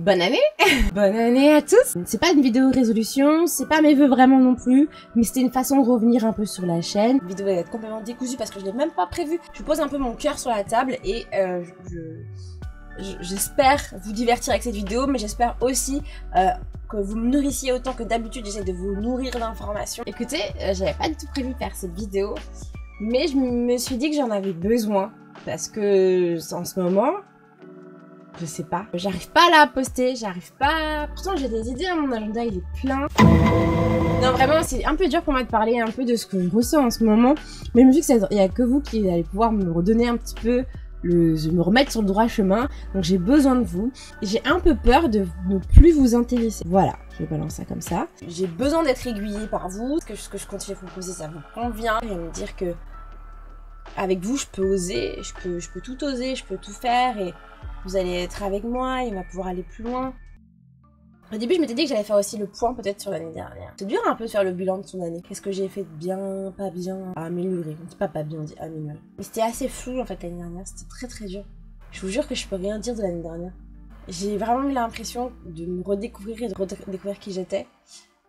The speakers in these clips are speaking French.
Bonne année. Bonne année à tous. C'est pas une vidéo résolution, c'est pas mes vœux vraiment non plus, mais c'était une façon de revenir un peu sur la chaîne. La vidéo va être complètement décousue parce que je l'ai même pas prévu. Je pose un peu mon cœur sur la table et j'espère vous divertir avec cette vidéo, mais j'espère aussi que vous me nourrissiez autant que d'habitude. J'essaie de vous nourrir d'informations. Écoutez, j'avais pas du tout prévu de faire cette vidéo, mais je me suis dit que j'en avais besoin parce que en ce moment, je sais pas, j'arrive pas à la poster, j'arrive pas. Pourtant j'ai des idées, mon agenda il est plein. Non vraiment c'est un peu dur pour moi de parler un peu de ce que je ressens en ce moment, mais je me dis qu'il y a que vous qui allez pouvoir me redonner un petit peu me remettre sur le droit chemin, donc j'ai besoin de vous. J'ai un peu peur de ne plus vous intéresser. Voilà, je balance ça comme ça. J'ai besoin d'être aiguillée par vous, parce que ce que je continue à vous proposer ça vous convient, et à me dire que avec vous je peux oser, je peux tout oser, je peux tout faire, et vous allez être avec moi, et on va pouvoir aller plus loin. Au début, je m'étais dit que j'allais faire aussi le point peut-être sur l'année dernière. C'est dur un peu de faire le bilan de son année. Qu'est-ce que j'ai fait de bien, pas bien, à améliorer. On dit pas bien, on dit améliorer. Mais c'était assez flou en fait l'année dernière, c'était très très dur. Je vous jure que je peux rien dire de l'année dernière. J'ai vraiment eu l'impression de me redécouvrir et de redécouvrir qui j'étais.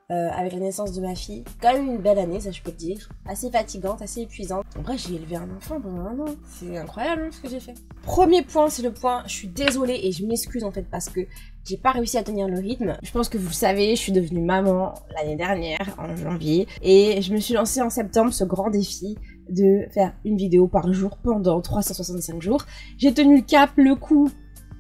Avec la naissance de ma fille. Quand même une belle année, ça je peux te dire. Assez fatigante, assez épuisante. En vrai, j'ai élevé un enfant pendant un an. C'est incroyable hein, ce que j'ai fait. Premier point, c'est le point, je suis désolée et je m'excuse en fait parce que j'ai pas réussi à tenir le rythme. Je pense que vous le savez, je suis devenue maman l'année dernière, en janvier. Et je me suis lancée en septembre ce grand défi de faire une vidéo par jour pendant 365 jours. J'ai tenu le cap, le coup,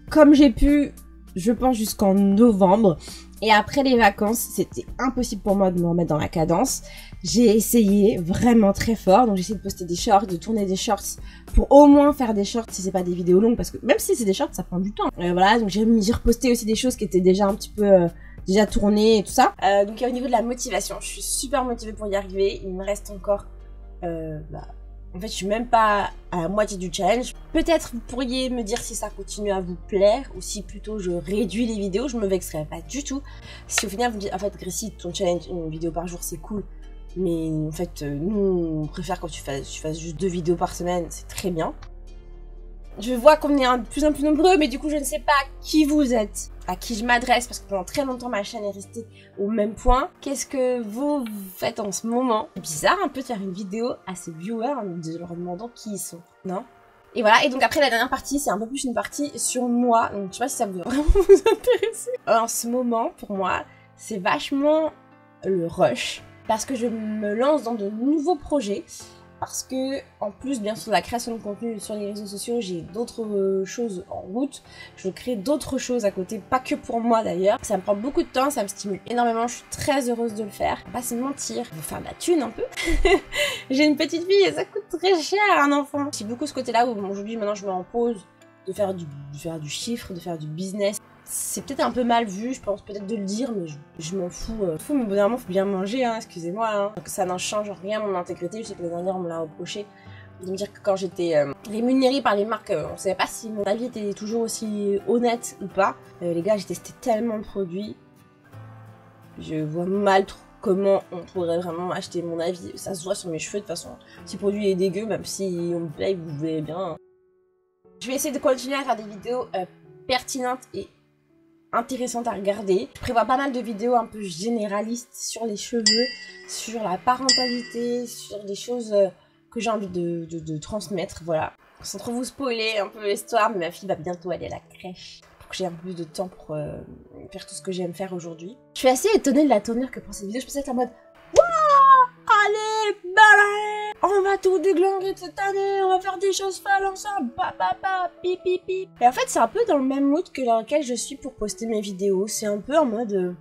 comme j'ai pu, je pense jusqu'en novembre. Et après les vacances, c'était impossible pour moi de me remettre dans la cadence. J'ai essayé vraiment très fort, donc j'ai essayé de poster des shorts, de tourner des shorts pour au moins faire des shorts si c'est pas des vidéos longues, parce que même si c'est des shorts, ça prend du temps. Voilà, donc j'ai reposté aussi des choses qui étaient déjà un petit peu déjà tournées et tout ça. Donc au niveau de la motivation, je suis super motivée pour y arriver. Il me reste encore en fait, je suis même pas à la moitié du challenge. Peut-être vous pourriez me dire si ça continue à vous plaire ou si plutôt je réduis les vidéos, je me vexerai pas du tout. Si au final vous me dites, en fait, Gracie, ton challenge, une vidéo par jour, c'est cool. Mais en fait, nous, on préfère quand tu fasses juste 2 vidéos par semaine, c'est très bien. Je vois qu'on est de plus en plus nombreux, mais du coup, je ne sais pas qui vous êtes, à qui je m'adresse, parce que pendant très longtemps, ma chaîne est restée au même point. Qu'est-ce que vous faites en ce moment? C'est bizarre un peu de faire une vidéo à ces viewers en leur demandant qui ils sont, non? Et voilà, et donc après, la dernière partie, c'est un peu plus une partie sur moi, donc je sais pas si ça peut vraiment vous intéresser. En ce moment, pour moi, c'est vachement le rush, parce que je me lance dans de nouveaux projets. Parce que, en plus, bien sûr, de la création de contenu sur les réseaux sociaux, j'ai d'autres choses en route. Je crée d'autres choses à côté, pas que pour moi d'ailleurs. Ça me prend beaucoup de temps, ça me stimule énormément, je suis très heureuse de le faire. Pas se mentir, vous faire de la thune un peu. J'ai une petite fille et ça coûte très cher un enfant. J'ai beaucoup ce côté-là où aujourd'hui, maintenant, je me repose de faire du chiffre, de faire du business. C'est peut-être un peu mal vu, je pense peut-être de le dire, mais je m'en fous. Mais au bout d'un moment, faut bien manger, hein, excusez-moi. Hein. Donc ça n'en change rien mon intégrité. Je sais que les dernières, on me l'a reproché. De me dire que quand j'étais rémunérée par les marques, on savait pas si mon avis était toujours aussi honnête ou pas. Les gars, j'ai testé tellement de produits. Je vois mal trop comment on pourrait vraiment acheter mon avis. Ça se voit sur mes cheveux de toute façon. Si le produit est dégueu, même si on me paye, vous voyez bien. Hein. Je vais essayer de continuer à faire des vidéos pertinentes et intéressante à regarder. Je prévois pas mal de vidéos un peu généralistes sur les cheveux, sur la parentalité, sur des choses que j'ai envie de transmettre, voilà. Sans trop vous spoiler un peu l'histoire, mais ma fille va bientôt aller à la crèche pour que j'ai un peu plus de temps pour faire tout ce que j'aime faire aujourd'hui. Je suis assez étonnée de la tournure que prend cette vidéo. Je pensais être en mode wouah, allez, balai, on va tout déglinguer cette année, on va faire des choses folles ensemble, pip pip pip. Et en fait, c'est un peu dans le même mood que dans lequel je suis pour poster mes vidéos. C'est un peu en mode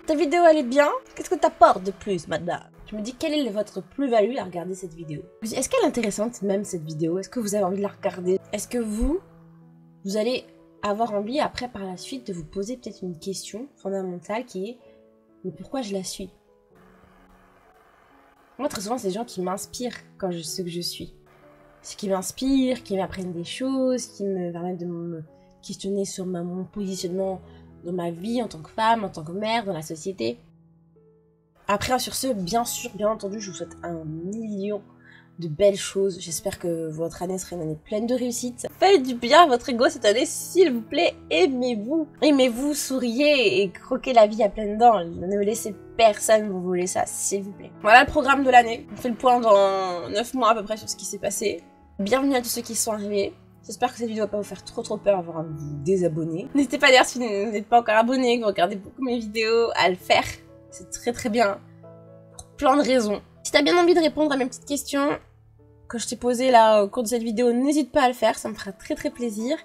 ta vidéo elle est bien, qu'est-ce que t'apportes de plus, madame? Je me dis, quelle est votre plus-value à regarder cette vidéo? Est-ce qu'elle est intéressante même cette vidéo? Est-ce que vous avez envie de la regarder? Est-ce que vous allez avoir envie après par la suite de vous poser peut-être une question fondamentale qui est mais pourquoi je la suis? Moi, très souvent, c'est des gens qui m'inspirent quand je sais que je suis. Ce qui m'inspire, qui m'apprennent des choses, qui me permettent de me questionner sur mon positionnement dans ma vie en tant que femme, en tant que mère, dans la société. Après, sur ce, bien sûr, bien entendu, je vous souhaite un million de belles choses. J'espère que votre année sera une année pleine de réussite. Faites du bien à votre ego cette année, s'il vous plaît. Aimez-vous. Aimez-vous, souriez et croquez la vie à pleines dents. Ne laissez personne vous voler ça, s'il vous plaît. Voilà le programme de l'année. On fait le point dans 9 mois à peu près sur ce qui s'est passé. Bienvenue à tous ceux qui sont arrivés. J'espère que cette vidéo va pas vous faire trop peur avant de vous désabonner. N'hésitez pas d'ailleurs si vous n'êtes pas encore abonné, que vous regardez beaucoup mes vidéos, à le faire. C'est très bien. Pour plein de raisons. Si t'as bien envie de répondre à mes petites questions que je t'ai posées là au cours de cette vidéo, n'hésite pas à le faire, ça me fera très plaisir.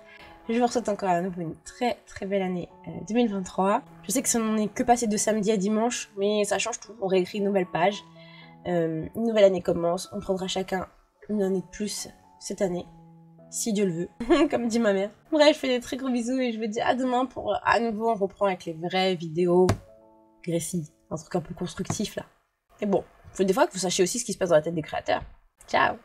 Je vous souhaite encore à nouveau une très belle année 2023. Je sais que ça n'en est que passé de samedi à dimanche, mais ça change tout. On réécrit une nouvelle page. Une nouvelle année commence. On prendra chacun une année de plus cette année. Si Dieu le veut, comme dit ma mère. Bref, je fais des très gros bisous et je vous dis à demain pour à nouveau on reprend avec les vraies vidéos Gracie. Un truc un peu constructif là. Et bon, faut des fois que vous sachiez aussi ce qui se passe dans la tête des créateurs. Ciao!